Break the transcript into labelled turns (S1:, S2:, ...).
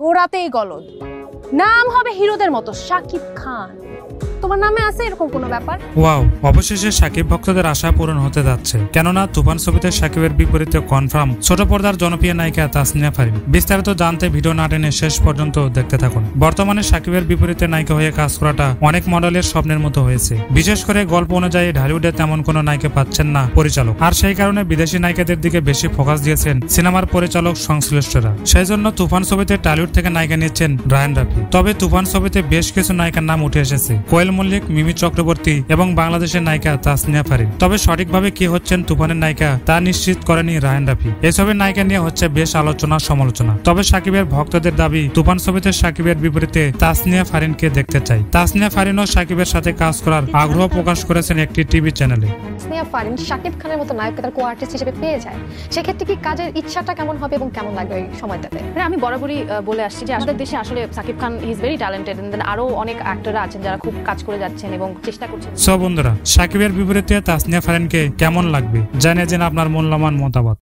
S1: ঘোরাতেই গলদ। নাম হবে হিরোদের মতো শাকিব খান। তোমার নামে আছে এরকম কোনো ব্যাপার?
S2: ওয়াও, অবশেষে শাকিব ভক্তদের আশা পূরণ হতে যাচ্ছে। কেননা তুফান ছবিতে শাকিবের বিপরীতে কনফার্ম ছোট পর্দার জনপ্রিয় নায়িকা তাসনিয়া ফারিন। বিস্তারিত জানতে ভিডিও না টেনে শেষ পর্যন্ত দেখতে থাকুন। বর্তমানে শাকিবের বিপরীতে নায়িকা হয়ে কাজ করাটা অনেক মডেলের স্বপ্নের মতো হয়েছে। বিশেষ করে গল্প অনুযায়ী ঢালিউডে তেমন কোনো নায়িকা পাচ্ছেন না পরিচালক, আর সেই কারণে বিদেশি নায়িকাদের দিকে বেশি ফোকাস দিয়েছেন সিনেমার পরিচালক সংশ্লিষ্টরা। সেই জন্য তুফান ছবিতে টলিউড থেকে নায়িকা নিচ্ছেন রায়ান রাফি। তবে তুফান ছবিতে বেশ কিছু নায়িকার নাম উঠে এসেছে, কোয়েল মল্লিক, মিমি চক্রবর্তী এবং বাংলাদেশের নায়িকা তাসনিয়া ফারিন। তবে সঠিকভাবে কি হচ্ছেন তুফানের নায়িকা তা নিশ্চিত করেনি রায়ান রাফি। এই ছবির নায়িকা নিয়ে হচ্ছে বেশ আলোচনা সমালোচনা। তবে শাকিবের ভক্তদের দাবি তুফান ছবিতে শাকিবের বিপরীতে তাসনিয়া ফারিনকে দেখতে চাই। তাসনিয়া ফারিনও শাকিবের সাথে কাজ করার আগ্রহ প্রকাশ করেছেন একটি টিভি চ্যানেলে।
S3: তাসনিয়া ফারিন শাকিব খানের মতো নায়ককে তার কো-আর্টিস্ট হিসেবে পেয়ে যায়, সেক্ষেত্রে কি কাজের ইচ্ছাটা কেমন হবে এবং কেমন লাগবে ওই সময়টাতে?
S4: আমি বরাবরই বলে আসছি যে আমাদের দেশে আসলে Shakib Khan is very talented, আরো অনেক অ্যাক্টররা আছেন যারা খুব কাজ করে যাচ্ছেন এবং চেষ্টা করছেন।
S2: সো বন্ধুরা, শাকিবের বিপরীতে তাসনিয়া ফারিনকে কেমন লাগবে জানিয়ে দিন আপনার মূল্যবান মতামত।